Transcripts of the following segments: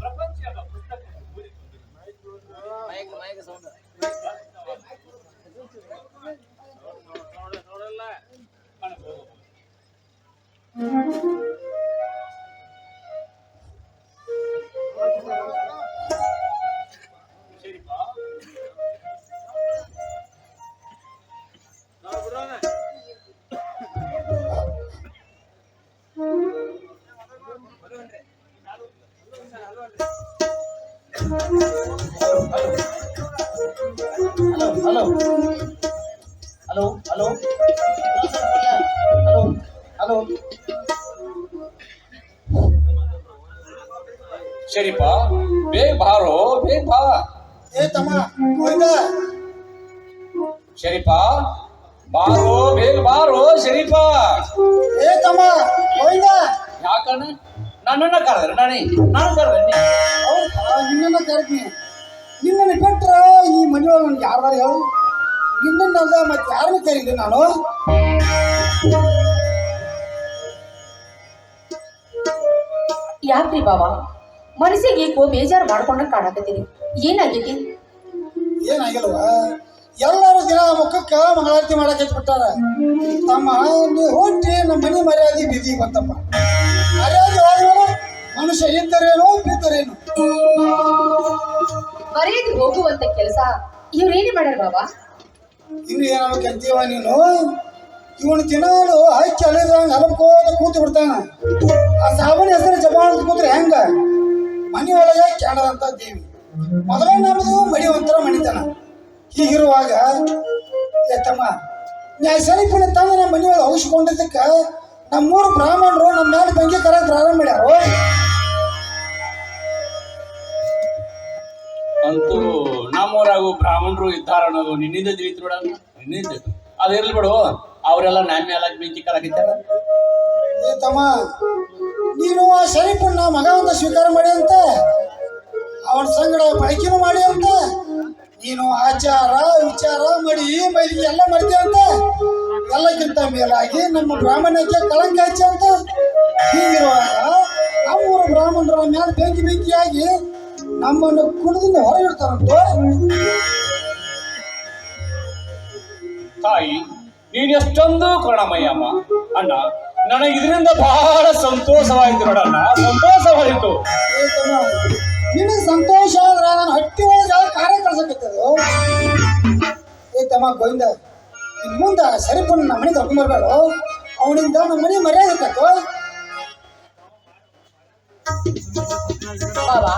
ಪ್ರಪಂಚದ ಪುಸ್ತಕ ನೋಡಲ್ಲ hello hello hello hello hello Sharifa ಬೇಗ ಬಾರೋ ಬೇಗ ಬಾ ಏ ತಮ್ಮ ಹೋಯ್ತ ಶರೀಫಾ ಬಾರೋ ಬೇಗ ಬಾರೋ ಶರೀಫಾ ಏ ತಮ್ಮ ಹೋಯ್ತ ಯಾಕಣ್ಣ ನನ್ನನ್ನ ಕರೆದ್ರೆ ನಾನು ಕರೆದ್ರೆ ಹೌದಾ ನಿನ್ನನ್ನ ಕರೆದ್ನಿ ನಿನ್ನನ್ನು ಬಿಟ್ರ ಈ ಮನೆಯೊಳಗೆ ನನ್ಗೆ ಯಾರು ಹೇಳು ನಿನ್ನನ್ನಲ್ಲ ಮತ್ತೆ ಯಾರನ್ನ ಕರೀಲಿ ನಾನು ಯಾಕ್ರಿ ಬಾಬಾ ಮನಸ್ಸಿಗೆ ಈಗೋ ಬೇಜಾರು ಮಾಡ್ಕೊಂಡ ಕಾಣಕತ್ತೀರಿ ಏನಾಗೈತಿ ಏನಾಗಿಲ್ವ ಎಲ್ಲರೂ ದಿನ ಮುಖಕ್ಕೆ ಮಂಗಳಾರತಿ ಮಾಡಕ್ಕೆ ಬಿಟ್ಟಾರ ತಮ್ಮ ನೀವು ಹೊಂಟಿ ನಮ್ಮ ಮನೆ ಮರ್ಯಾದೆ ಬಿದ್ದಿ ಬಂತಪ್ಪ ಮರ್ಯಾದೆ ಹೋದ್ಮೇಲೆ ಮನುಷ್ಯ ಇದ್ದರೇನು ಬಿದ್ದರೇನು ಮರ್ಯಾದೆ ಹೋಗುವಂತ ಕೆಲಸ ಇವ್ರೇನು ಮಾಡ್ಯಾರ ಬಾಬಾ ಇನ್ನು ಏನಾಗಕ್ಕೆ ಅಂತೀವ ನೀನು ಇವನು ದಿನಾಲು ಹಚ್ಚಿ ಅಲ್ಲಿದ್ರಂಗೆ ಹಲಕೋತ ಕೂತು ಬಿಡ್ತಾನ ಆ ಸಾಬನ ಹೆಸರು ಜಪಾನ ಕೂತ್ರೆ ಹೆಂಗ ಮನೆಯೊಳಗೆ ಕ್ಯಾಣದಂತ ದೇವಿ ಮೊದಲೇ ನಮ್ಮದು ಮಡಿ ಒಂಥರ ಮಣಿತನ ಹೀಗಿರುವಾಗ ತಮ್ಮ ನಾ ಸರಿಪುಣ ತಂದು ನಮ್ಮ ಮನೆಯೊಳಗೆ ಔಷಿಕೊಂಡಿದ್ದಕ್ಕೆ ನಮ್ಮೂರು ಬ್ರಾಹ್ಮಣರು ನಮ್ಮ ಮೇಲೆ ಬೆಂಕಿ ಕರಕ್ಕೆ ಪ್ರಾರಂಭ ಮಾಡ್ಯಾರು ಅಂತೂ ನಮ್ಮೂರಾಗು ಬ್ರಾಹ್ಮಣರು ಇದ್ದಾರ ಅನ್ನೋದು ನಿನ್ನಿಂದ ತಿಳಿತು ನೋಡ ನಿನ್ನಿಂದ ಅದಿರ್ಲಿ ಬಿಡು ಅವರೆಲ್ಲ ನನ್ನ ಮೇಲೆ ಬೆಂಕಿ ಕರಾಕಿದ್ದಾರ ತಮ್ಮ ನೀನು ಆ ಶರೀಫನ್ನ ಮಗ ಅಂತ ಸ್ವೀಕಾರ ಮಾಡಿ ಅಂತ ಅವನ ಸಂಗಡ ಬಳಕೆನೂ ಮಾಡಿ ಅಂತ ನೀನು ಆಚಾರ ವಿಚಾರ ಮಾಡಿ ಮೈಲಿಗೆ ಎಲ್ಲ ಮಾಡ್ತೀಯ ಅಂತ ಎಲ್ಲಕ್ಕಿಂತ ಮೇಲಾಗಿ ನಮ್ಮ ಬ್ರಾಹ್ಮಣಕ್ಕೆ ಕಳಂಕ ಹಚ್ಚಿ ಅಂತ ಹೀಗಿರುವಾಗ ನಮ್ಮೂರು ಬ್ರಾಹ್ಮಣರ ಮೇಲೆ ಬೆಂಕಿಯಾಗಿ ನಮ್ಮನ್ನು ಕುಡಿದಿಂದ ಹೊರಗಿಡ್ತಾರಂತ ತಾಯಿ ನೀನು ಎಷ್ಟೊಂದು ಕರುಣಮಯ್ಯಮ್ಮ ಅಣ್ಣ ನನಗೆ ಇದರಿಂದ ಬಹಳ ಸಂತೋಷವಾಯಿತು ನೋಡಣ್ಣ ಸಂತೋಷವಾಯಿತು ನಿನಗೆ ಸಂತೋಷ ಆದ್ರೆ ನಾನು ಹಟ್ಟಿ ಒಳಗೆ ಕಾರ್ಯ ಕಳ್ಸಕತ್ತದು ಏ ತಮ್ಮ ಗೋವಿಂದ ಇನ್ನು ಮುಂದೆ ಸರಿಪಣ್ಣ ನಮ್ಮ ಮನೆಗೆ ಕರ್ಕೊಂಡ್ಬರ್ಬೇಡ ಅವನಿಂದ ನಮ್ಮ ಮನೆ ಮರ್ಯಾದೆ ಕತ್ತು ಬಾಬಾ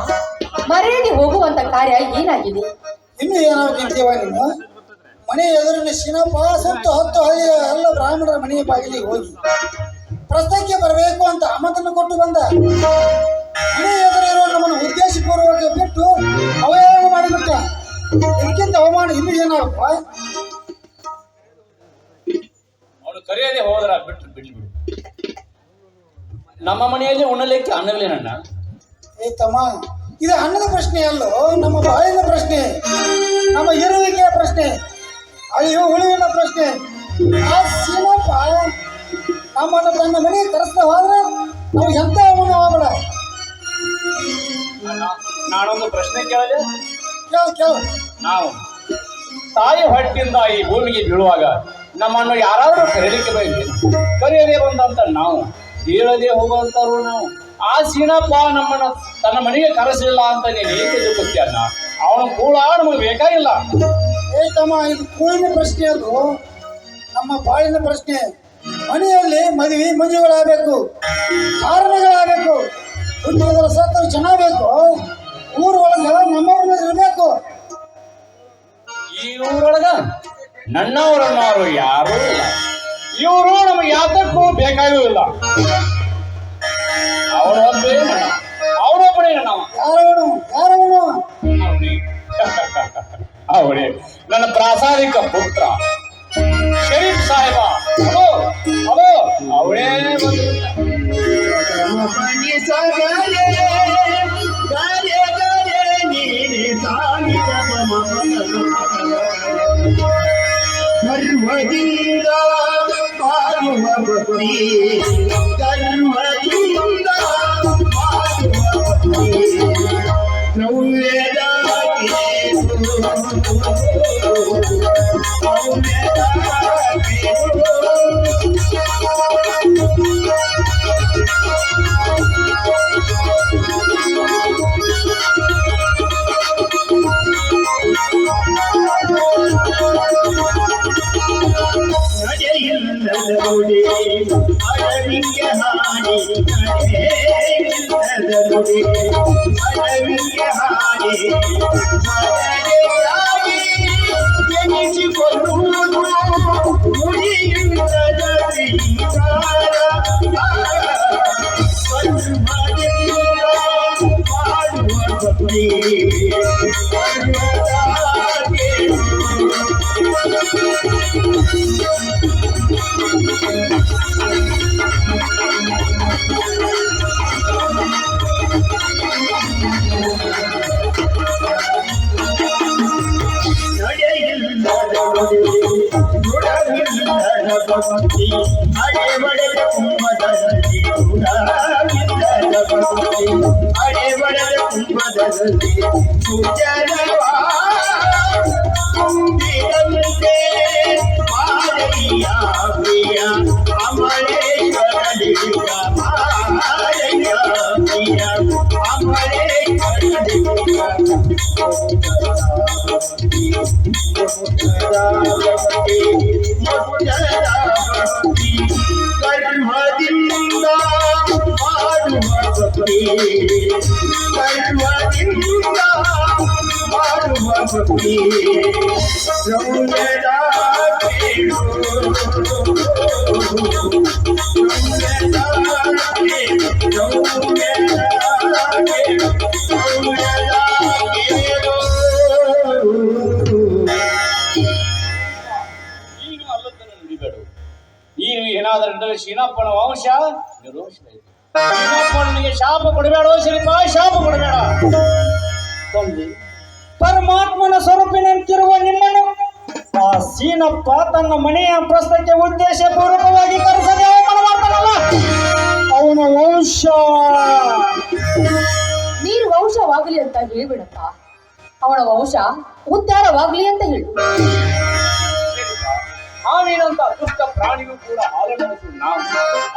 ಮರ್ಯಾದೆ ಹೋಗುವಂತ ಕಾರ್ಯ ಏನಾಗಿದೆ ಇನ್ನು ಏನಾದ್ರು ನಿಂತೀವ ನೀನು ಮನೆ ಎದುರಿನ ಶಿನಪ್ಪ ಸುತ್ತು 10 ಹಳ್ಳಿಯ ಎಲ್ಲ ಬ್ರಾಹ್ಮಣರ ಮನೆಯ ಬಾಗಿಲಿಗೆ ಹೋಗಿ ಪ್ರಸ್ತಕ್ಕೆ ಬರಬೇಕು ಅಂತ ಆಮಂತ್ರಣ ಕೊಟ್ಟು ಬಂದ ಮನೆ ಎದುರಿರೋ ನಮ್ಮನ್ನು ಉದ್ದೇಶಪೂರ್ವಕ ಬಿಟ್ಟು ಅವಹೇಳನ ಮಾಡಿಬಿಟ್ಟ ಇದಕ್ಕಿಂತ ಅವಮಾನ ಇನ್ನು ಏನಾಗಪ್ಪ ಅವನು ಕರೆಯದೆ ಹೋದ್ರ ಬಿಟ್ಟು ನಮ್ಮ ಮನೆಯಲ್ಲಿ ಉಣ್ಣಲಿಕ್ಕೆ ಅನ್ನಲೇನಣ್ಣ ಏ ತಮ್ಮ ಇದು ಅನ್ನದ ಪ್ರಶ್ನೆ ಅಲ್ಲೋ ನಮ್ಮ ಬಾಳಿನ ಪ್ರಶ್ನೆ ನಮ್ಮ ಇರುವಿಕೆಯ ಪ್ರಶ್ನೆ ಅಯ್ಯೋ ಉಳಿವಿನ ಪ್ರಶ್ನೆ ಆ ಸೀನಪ್ಪ ನಮ್ಮನ್ನು ತನ್ನ ಮನೆಗೆ ಕರೆಸ್ತಾ ಹೋದ್ರೆ ನಾವು ಎಂತ ಅವಮಾನ ಆಗಬೇಡ ನಾನೊಂದು ಪ್ರಶ್ನೆ ಕೇಳದೆ ಕೇಳ ನಾವು ತಾಯಿ ಹೊಟ್ಟಿಂದ ಈ ಭೂಮಿಗೆ ಬೀಳುವಾಗ ನಮ್ಮನ್ನು ಯಾರಾದರೂ ಕರೆಯದೇ ಬಂದಂತ ನಾವು ಹೇಳದೆ ಹೋಗುವಂತರು ನಾವು ಆ ಸೀನಪ್ಪ ನಮ್ಮನ್ನು ತನ್ನ ಮನೆಗೆ ಕರೆಸಲಿಲ್ಲ ಅಂತ ನೀನು ಏಕೆ ದುಃಖಿಸ್ತೀಯನ್ನ ಅವನು ಕೂಡ ನಮಗೆ ಬೇಕಾಗಿಲ್ಲ ಏ ತಮ್ಮ ಇದು ಕೂಳಿನ ಪ್ರಶ್ನೆ ಅದು ನಮ್ಮ ಬಾಳಿನ ಪ್ರಶ್ನೆ ಮನೆಯಲ್ಲಿ ಮದುವೆ ಮಂಜುಗಳಾಗಬೇಕು ಕಾರಣಗಳಾಗಬೇಕು ಹುಟ್ಟಿದ ಸತ್ತರು ಚೆನ್ನಾಗಬೇಕು ಊರ ಒಳಗೆ ನಮ್ಮವ್ರನ್ನ ಇರಬೇಕು ಈ ಊರೊಳಗ ನನ್ನವರನ್ನವರು ಯಾರೂ ಇಲ್ಲ ಇವರು ನಮಗೆ ಯಾತಕ್ಕೂ ಬೇಕಾಗಿಲ್ಲ ಅವನೊಬ್ಬನೇ ನಾವು ಯಾರವನು ಅವನೇ ನನ್ನ ಪ್ರಾಸಾದಿಕ ಪುತ್ರ ಶರೀಫ್ ಸಾಹೇಬ ಅವೋ ಅವನೇ ಗರ್ವದಿಂದ ಕಾಯುವ ಭಕ್ತಿ ಗರ್ವದಿಂದ ಮನವಿಗೆ ಹಾನಿ ನಡೆಯಿಲ್ಲದ ನುಡಿ ಮನವಿಗೆ ಹಾನಿ ಮನವಿಯಾಗಿ ಎನಿಸಿಕೊಳ್ಳುವುದು ನುಡಿಯಿಲ್ಲದ ವಿಚಾರ ಮಾಡುವ ಭಕ್ತಿ ಭಕ್ತಿ ಅಡೆಬಡೆದ ಕುಂಭದಲ್ಲಿ ಗುಣವಿಲ್ಲದ ಭಕ್ತಿ ಅಡೆಬಡೆದ ಕುಂಭದಲ್ಲಿ ಸುಜನವಾದಿದಂತೆ ಮಾರಯ್ಯ ಪ್ರಿಯ ಅಮರೇಶ್ವರಲಿಂಗ ಮಾರಯ್ಯ ಪ್ರಿಯ ಅಮರೇಶ್ವರಲಿಂಗ ಕರ್ಮದಿಂದ ಮಾಡುವ ಭಕ್ತಿ ಕರ್ಮದಿಂದ ಮಾಡುವ ಭಕ್ತಿ ರೌದ್ರದ ಕೇಳು ನೀನು ಅಲ್ಲದನ್ನು ನುಡಿಬೇಡು. ನೀನು ಏನಾದರೂ ನಡೆದರೆ ಶೀನಪ್ಪನ ವಂಶ ನಿರ್ವಂಶವಾಯಿತು. ಶೀನಪ್ಪನಿಗೆ ಶಾಪ ಕೊಡಬೇಡ ಶ್ರೀಪ, ಶಾಪ ಕೊಡಬೇಡ. ತಂದೆ, ಪರಮಾತ್ಮನ ಸ್ವರೂಪಿನಂತಿರುವ ನಿಮ್ಮನ್ನು ಆ ಸೀನಪ್ಪ ತನ್ನ ಮನೆಯ ಪ್ರಸ್ತಕ್ಕೆ ಉದ್ದೇಶ ಪೂರ್ವಕವಾಗಿ ಕರೆಸದೆ ಅವಮಾನ ಮಾಡ್ತಾನಲ್ಲ, ಅವನ ವಂಶ ನೀನು ವಂಶವಾಗಲಿ ಅಂತ ಹೇಳ್ಬಿಡಪ್ಪ. ಅವನ ವಂಶ ಉದ್ಧಾರವಾಗ್ಲಿ ಅಂತ ಹೇಳು. ಹಾವಿನಂತ ದುಷ್ಟ ಪ್ರಾಣಿಯೂ ಕೂಡ ಹಾಲುಣಿಸು ನಾವು.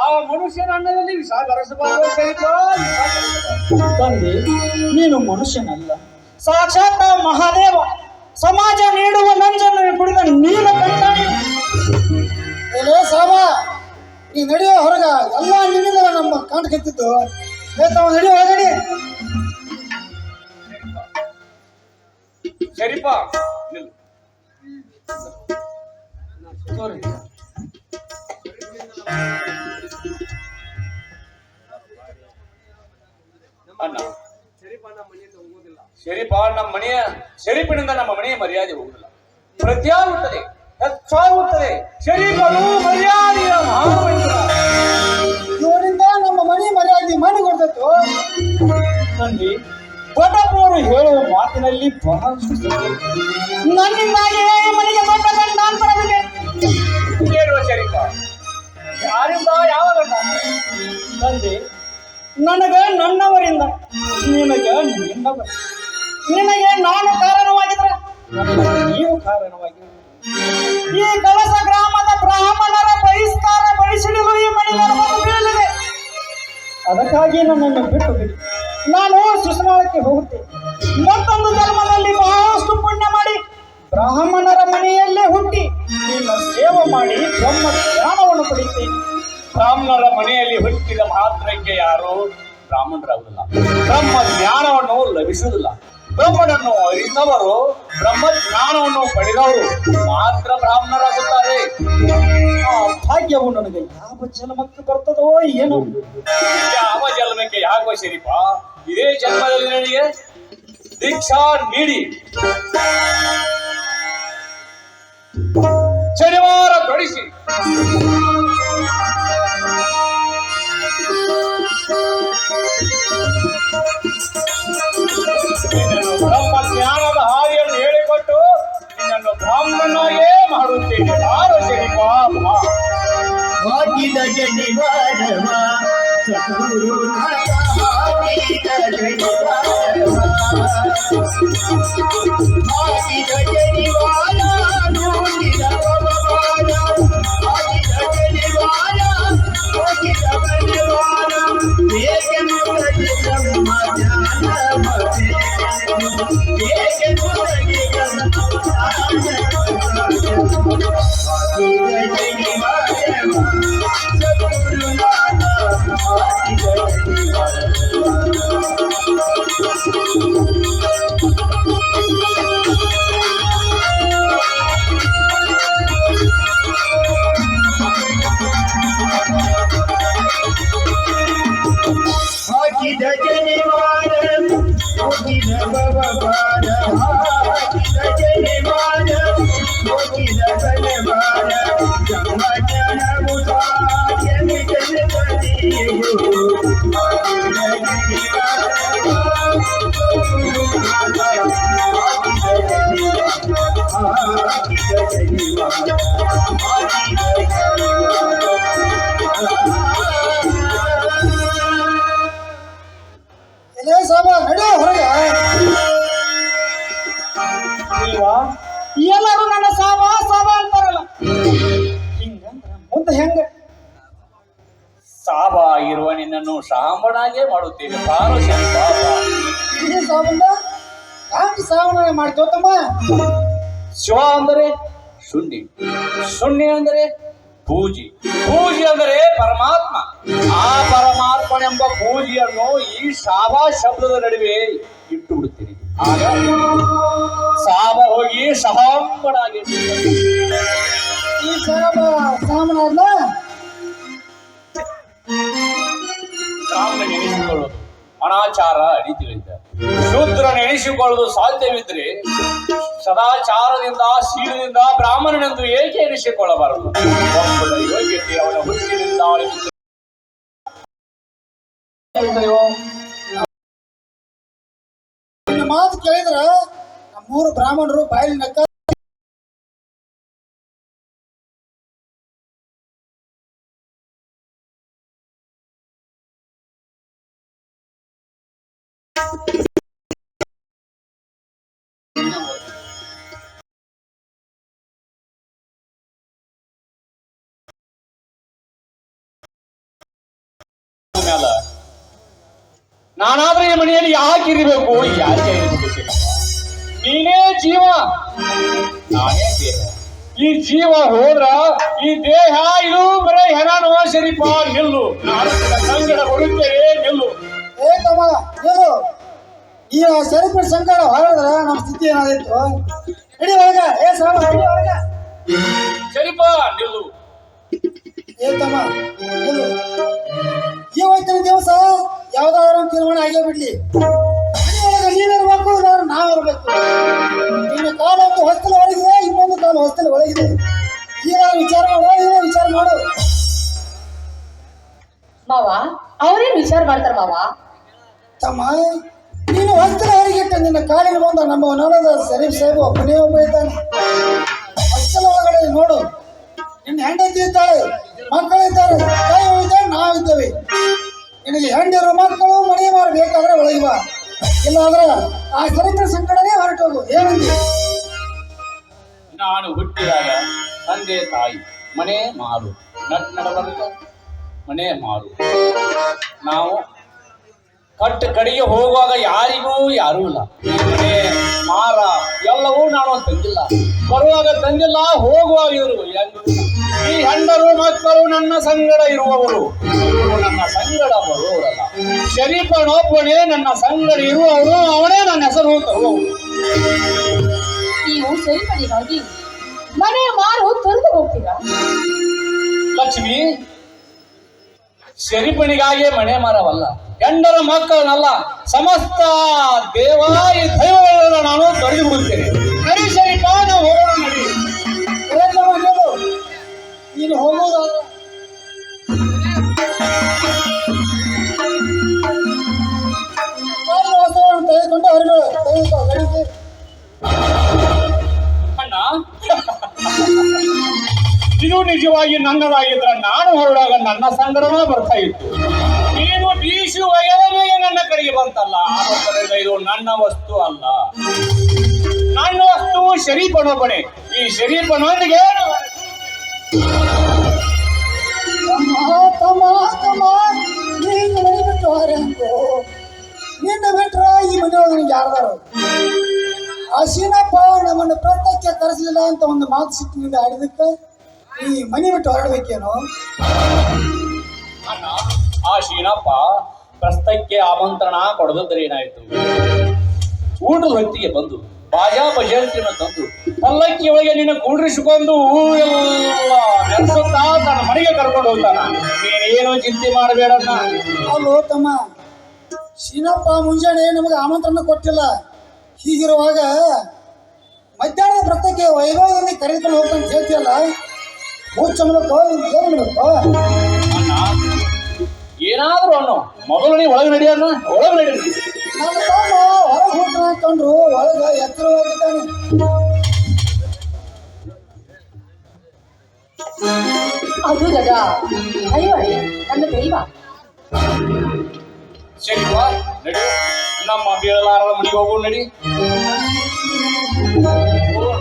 ಆ ಮನುಷ್ಯನ ಅನ್ನದಲ್ಲಿ ವಿಷ ಬೆರೆಸಬಾರದು ಶ್ರೀಪ, ವಿಷ ಬೆರೆಸಬಾರದು. ತಂದೆ, ನೀನು ಮನುಷ್ಯನಲ್ಲ, ಸಾಕ್ಷಾತ್ ಮಹಾದೇವ. ಸಮಾಜ ನೀಡುವ ನಂಜನ್ನು ಕುಡಿದ ನೀನು ಕಂಟಾಣಿ. ಏನೇ ಸಾಮ, ನೀ ನಡೆಯೋ ಹೊರಗ ಎಲ್ಲ ನಿನ್ನಿಂದ ನಮ್ಮ ಕಂಡು ಕೆತ್ತಿದ್ದು. ತಾವು ನಡೆಯೋ ಹೊರಗಡೆ ಶರೀಫ ನಿಲ್ಲು. Sorry. ಅಣ್ಣ, ಶರೀಫ ನಮ್ಮ ಮನೆಯ ಶರೀಫಿನಿಂದ ನಮ್ಮ ಮನೆಯ ಮರ್ಯಾದೆ ಹೋಗುದಿಲ್ಲ, ಪ್ರತ್ಯಾಗುತ್ತದೆ, ಹೆಚ್ಚಾಗುತ್ತದೆ. ಶರೀಫನು ಮರ್ಯಾದೆಯ ಮಹಾಮಂತ್ರ. ಇವರಿಂದ ನಮ್ಮ ಮನೆ ಮರ್ಯಾದೆ ಮಾಡಿ ಕೊಡ್ತೈತು. ತಂದೆ, ದೊಡ್ಡಪ್ಪವರು ಹೇಳುವ ಮಾತಿನಲ್ಲಿ ಬಹಳಷ್ಟು ಸತ್ಯ. ನನ್ನಿಂದಾಗಿ ಈ ಮನೆಗೆ ದೊಡ್ಡ ಗಂಡಾಂತರವಿದೆ. ಕೇಳುವ ಶರೀಫ, ಯಾರಿಂದ ಯಾವ ಗಂಡ? ತಂದೆ, ನನಗ ನನ್ನವರಿಂದ, ನಿನಗ ನಿನ್ನವ. ನಿನಗೆ ನಾನು ಕಾರಣವಾಗಿದ್ರೆ ನನಗೆ ನೀವು ಕಾರಣವಾಗಿರು. ಈ ಕಳಸ ಗ್ರಾಮದ ಬ್ರಾಹ್ಮಣರ ಬಹಿಷ್ಕಾರ ಬಡಿಸಿಡಲು ಈ ಮನೆ ನನಗೊಂದು ಬೀಳಲಿದೆ. ಅದಕ್ಕಾಗಿ ನನ್ನನ್ನು ಬಿಟ್ಟು ಬಿಡಿ, ನಾನು ಸುಸ್ನಾಳಕ್ಕೆ ಹೋಗುತ್ತೇನೆ. ಮತ್ತೊಂದು ಜನ್ಮದಲ್ಲಿ ಬಹಳಷ್ಟು ಪುಣ್ಯ ಮಾಡಿ ಬ್ರಾಹ್ಮಣರ ಮನೆಯಲ್ಲೇ ಹುಟ್ಟಿ ನಿನ್ನ ಸೇವೆ ಮಾಡಿ ಬ್ರಹ್ಮ ಜ್ಞಾನವನ್ನು ಪಡೆಯುತ್ತೇನೆ. ಬ್ರಾಹ್ಮಣರ ಮನೆಯಲ್ಲಿ ಹುಟ್ಟಿದ ಮಾತ್ರಕ್ಕೆ ಯಾರು ಬ್ರಾಹ್ಮಣರಾಗುವುದಿಲ್ಲ, ಬ್ರಹ್ಮ ಜ್ಞಾನವನ್ನು ಲಭಿಸುವುದಿಲ್ಲ. ಬ್ರಹ್ಮನನ್ನು ಅರಿತವರು, ಬ್ರಹ್ಮ ಜ್ಞಾನವನ್ನು ಪಡೆದವರು ಮಾತ್ರ ಬ್ರಾಹ್ಮಣರಾಗುತ್ತಾರೆ. ಆ ಭಾಗ್ಯವು ನನಗೆ ಯಾವ ಜನ್ಮಕ್ಕೆ ಬರ್ತದೋ ಏನೋ. ಯಾವ ಜನ್ಮಕ್ಕೆ ಯಾಕೋ ಶರೀಫ, ಇದೇ ಜನ್ಮದಲ್ಲಿ ನನಗೆ ದೀಕ್ಷಾ ನೀಡಿ ಶನಿವಾರ ತೊಡಿಸಿ ಬ್ರಹ್ಮ ಜ್ಞಾನದ ಹಾದಿಯನ್ನು ಹೇಳಿಕೊಟ್ಟು ನಿನ್ನನ್ನು ಬ್ರಾಹ್ಮಣನಾಗೇ ಮಾಡುತ್ತೇನೆ. ಯಾರು ಶರೀಫ? ಹಾಕಿದ ಜನಿವಾರವ ಸದ್ಗುರುನಾಥ ಹಾಕಿದ ಜನಿವಾರವ ಹಾಕಿದ ಜನಿವಾರ ನೋಡಿದ ಭಗವಾನ ಹಾಕಿದ ಜನಿವಾರ ಹೋಗಿದ ಬಲಿವಾರ ಏಕೆಂದು ಬ್ರಹ್ಮ ಜ್ಞಾನ ಏಕೆಂದು ಜನಿವಾರ ಸದ್ಗುರುನಾಥ ಹಾಕಿದ ಜನಿವಾರ ಹೋಗಿದ ಬಬಾರ ಹಾಕಿದ ಜನಿವಾರ ಹೋಗಿದ ಬಲವಾರ ಜಮ ಜನವು ಸಾಧ್ಯಮಿ ಜನಪದಿಯು ಹಾಕಿದ ಜನಿವಾರ ಇದೇ ಸಾಬ ನಡೆಯೋ ಹೊರಗೆ. ಇಲ್ವಾ ಎಲ್ಲರೂ ನನ್ನ ಸಾಬ ಸಾಬ ಅಂತಾರಲ್ಲ, ಹಿಂಗಂದ್ರ ಮುಂದೆ ಹೆಂಗ? ಸಾಬ ಇರುವ ನಿನ್ನನ್ನು ಶಾಂಬನಾಗೆ ಮಾಡುತ್ತೇನೆ ಬಾರೋ ಶರೀಫ. ಇದೇ ಸಾಬಂದ ಯಾಕೆ ಸಾವನ ಮಾಡ್ತೇವ ತಮ್ಮ? ಶಿವ ಅಂದರೆ ಶೂನ್ಯ, ಶೂನ್ಯ ಅಂದರೆ ಪೂಜಿ, ಪೂಜಿ ಅಂದರೆ ಪರಮಾತ್ಮ. ಆ ಪರಮಾತ್ಮನೆಂಬ ಪೂಜೆಯನ್ನು ಈ ಶಾಬಾ ಶಬ್ದದ ನಡುವೆ ಇಟ್ಟು ಬಿಡುತ್ತೀನಿ. ಆಗ ಸಾಬ ಹೋಗಿ ಶಹಾಂಬನಾಗಿ ಈ ಸಾಬ ಸಾಮನ ಅಲ್ಲ, ಸಾಮನ ನೆನೆಸಿಕೊಳ್ಳೋದು ಅನಾಚಾರ ಅಡಿತಿಗಳಿಂದ. ಶೂದ್ರ ನೆನೆಸಿಕೊಳ್ಳಲು ಸಾಧ್ಯವಿದ್ರೆ ಸದಾಚಾರದಿಂದ ಶೀಲದಿಂದ ಬ್ರಾಹ್ಮಣನೆಂದು ಏಕೆ ಎನಿಸಿಕೊಳ್ಳಬಾರದು? ಒಬ್ಬನ ಯೋಗ್ಯತೆ ಅವನ ಹುಟ್ಟಿನಿಂದ ನಿನ್ನ ಮಾತು ಕೇಳಿದ್ರ ನಮ್ಮೂರು ಬ್ರಾಹ್ಮಣರು ಬಾಯಲ್ಲಿ ನಕ್ಕ ಮ್ಯಾಲ ನಾನಾದ್ರೆ ಈ ಮನೆಯಲ್ಲಿ ಯಾಕೆ ಇರಬೇಕು, ಯಾಕೆ ಇರಬೇಕು ಶರೀಫ? ನೀನೇ ಜೀವ, ನಾನೇ ದೇಹ. ಈ ಜೀವ ಹೋದ್ರ ಈ ದೇಹ ಇದು ಬರೇ ಹೆಣನೋ ಶರೀಫ. ನಿಲ್ಲು, ನಾನು ಸಂಗಡ ಬರುತ್ತೇನೆ, ನಿಲ್ಲು. ಏ ತಮ್ಮ ಏನು ಈ ಸರಿಪಡ ಸಂಕಟ ಹೊರದ್ರ ನಮ್ಮ ಸ್ಥಿತಿ ಏನಾದಿತ್ತು? ಇಡೀ ಒಳಗ ಏ ಸಾಬ ಇಡೀ ಒಳಗ. ಶರೀಫ ನಿಲ್ಲು. ಏ ತಮ್ಮ ಏನು ಇವತ್ತಿನ ದಿವಸ ಯಾವ್ದಾದ್ರು ಒಂದು ತೀರ್ಮಾನ ಆಗೇ ಬಿಡ್ಲಿ. ಇಡೀ ಒಳಗ ನೀನಿರ್ಬೇಕು, ನಾವು ಇರ್ಬೇಕು. ನಿನ್ನ ಕಾಲ ಒಂದು ಹೊಸ್ತಲ ಒಳಗಿದೆ, ಇನ್ನೊಂದು ಕಾಲ ಹೊಸ್ತಲ ಒಳಗಿದೆ. ಈಗ ವಿಚಾರ ಮಾಡೋ, ಈಗ ವಿಚಾರ ಮಾಡು. ಮಾವ ಅವ್ರೇನ್ ವಿಚಾರ ಮಾಡ್ತಾರ ಮಾವ? ತಮ್ಮ ನೀನು ಹೊಸ್ತಲ ಹೊರಗಿಟ್ಟ ನಿನ್ನ ಕಾಲಿಗೆ ಬಂದ ನಮ್ಮ ಹೊಲದ ಶರೀಫ್ ಸಾಹೇಬ್ ಒಬ್ಬನೇ ಒಬ್ಬ ಇದ್ದಾನೆ. ಹೊಸ್ತಲ ಒಳಗಡೆ ನೋಡು, ನಿನ್ನ ಹೆಂಡತಿ ಇದ್ದಾಳೆ, ಮಕ್ಕಳಿದ್ದಾರೆ, ತಾಯಿ ಇದ್ದಾರೆ, ನಾವಿದ್ದೇವೆ. ನಿನಗೆ ಹೆಂಡಿರೋ ಮಕ್ಕಳು ಮನೆ ಮಾಡಬೇಕಾದ್ರೆ ಒಳಗೆ ಬಾ, ಇಲ್ಲಾಂದ್ರೆ ಆ ಶರೀಫ್ ಸಂಕಟನೇ ಹೊರಟೋಗು. ಏನಂತ ನಾನು ಹುಟ್ಟಿದಾಗ ತಂದೆ ತಾಯಿ ಮನೆ ಮಾರು, ನಡಬರ್ಕ ಮನೆ ಮಾರು. ನಾವು ಕಡೆಗೆ ಹೋಗುವಾಗ ಯಾರಿಗೂ ಯಾರೂ ಇಲ್ಲ. ಮನೆ ಮಾರ ಎಲ್ಲವೂ ನಾನು ತಂದಿಲ್ಲ, ಬರುವಾಗ ತಂದಿಲ್ಲ, ಹೋಗುವಾಗ ಇವರು ಈ ಹೆಂಡರು ಮಕ್ಕಳು ನನ್ನ ಸಂಗಡ ಇರುವವರು, ಇವರು ನನ್ನ ಸಂಗಡ ಬರುವವರಲ್ಲ. ಶರೀಫನೊಬ್ಬನೇ ನನ್ನ ಸಂಗಡ ಇರುವವರು, ಅವನೇ ನನ್ನ ಹೆಸರು ತರುವವರು. ನೀವು ಸರಿಪಡಿಗಾಗಿ ಮನೆ ಮಾರು ತೊರೆದು ಹೋಗ್ತೀರಾ? ಲಕ್ಷ್ಮಿ, ಶರೀಫನಿಗಾಗಿ ಮನೆ ಮಾರವಲ್ಲ, ಹೆಂಡರ ಮಕ್ಕಳನ್ನಲ್ಲ, ಸಮಸ್ತ ದೇವಾಯಿ ದೈವಗಳನ್ನು ನಾನು ತೊರೆದು ಬಿಡುತ್ತೇನೆ. ನಡಿ ಶರೀಫ, ನಾವು ಹೋಗೋಣ, ನಡಿ. ನೀನು ಹೋಗೋದಾದ್ರೆ ತೆಗೆದುಕೊಂಡು ಹೊರಗಡೆ ತೆಗೆದುಕೋ ಗಡಿಗೆ. ಅಣ್ಣ, ಇದು ನಿಜವಾಗಿ ನನ್ನದಾಗಿದ್ರ ನಾನು ಹೊರಡಾಗ ನನ್ನ ಸಂಗಡನ ಬರ್ತಾ ಇತ್ತು. ನೀನು ಬೀಸಿ ಒಯ್ಯದೇ ನನ್ನ ಕಡೆಗೆ ಬಂತಲ್ಲ, ಆದ್ದರಿಂದ ಇದು ನನ್ನ ವಸ್ತು ಅಲ್ಲ. ನನ್ನ ವಸ್ತು ಶರೀಫನೊಬ್ಬನೇ. ಈ ಶರೀಫನೊಂದಿಗೆ ತಮ್ಮ ನೀನು ಮನೆ ಬಿಟ್ಟು ಹೊರ ಅಂಕು. ನಿನ್ನ ಬಿಟ್ರ ಈ ಮನೆಯೊಳಗೆ ಯಾರ್ದಾರು ಅಶೀನಪ್ಪ ನಮ್ಮನ್ನು ಪ್ರತ್ಯಕ್ಷ ಕರೆಸಲಿಲ್ಲ ಅಂತ ಒಂದು ಮಾತು ಸಿಟ್ಟಿನಿಂದ ಆಡಿದಕ್ಕೆ ಈ ಮನೆ ಬಿಟ್ಟು ಹೊರಡ್ಬೇಕೇನು? ಅಣ್ಣ, ಆ ಶೀನಪ್ಪ ಪ್ರಸ್ತಕ್ಕೆ ಆಮಂತ್ರಣ ಕೊಡದಿದ್ದರೆ ಏನಾಯ್ತು? ಊಟದ ಹೊತ್ತಿಗೆ ಬಂದು ಬಾಜಾ ಬಜಂತಿನ ತಂದು ಪಲ್ಲಕ್ಕಿಯೊಳಗೆ ನಿನ್ನ ಕೂಡ್ರಿಸಿಕೊಂಡು ಎಲ್ಲ ನೆನೆಸುತ್ತಾ ತನ್ನ ಮನೆಗೆ ಕರ್ಕೊಂಡು ಹೋಗ್ತಾನ. ನೀನೇನು ಚಿಂತೆ ಮಾಡಬೇಡಣ್ಣ. ಅಲ್ಲೋ ತಮ್ಮ, ಶೀನಪ್ಪ ಮುಂಜಾನೆ ನಮಗೆ ಆಮಂತ್ರಣ ಕೊಟ್ಟಿಲ್ಲ. ಹೀಗಿರುವಾಗ ಮಧ್ಯಾಹ್ನದ ವೃತ್ತಕ್ಕೆ ವೈಭವದಲ್ಲಿ ಕರೆದುಕೊಂಡು ಹೋಗ್ತಂತ ಹೇಳ್ತೀಯಲ್ಲ, ಹುಚ್ಚ ಮೂಲಕ ಏನು ಮಾಡಬೇಕು? ಅಣ್ಣ ಏನಾದ್ರೂ ಅಣ್ಣು ಮೊದಲು ನೀ ಒಳಗೆ ನಡಿಯಣ್ಣ, ಒಳಗೆ ನಡಿ. ನನ್ನ ತಮ್ಮ ಹೊರಗೆ ಹೋಗ್ತಾನ ಕಂಡ್ರು ಒಳಗೆ ಎತ್ತರವಾಗಿದ್ದಾನೆ. ಅದು ಗದಾ ಅಯ್ಯೋಡಿ ನನ್ನ ದೈವ. ಸರಿ ಬಾ ನಡಿ, ನಮ್ಮ ಬೀಳಲಾರದ ಮನೆಗೆ ಹೋಗು ನಡಿ. ಹೋಗೋಣ.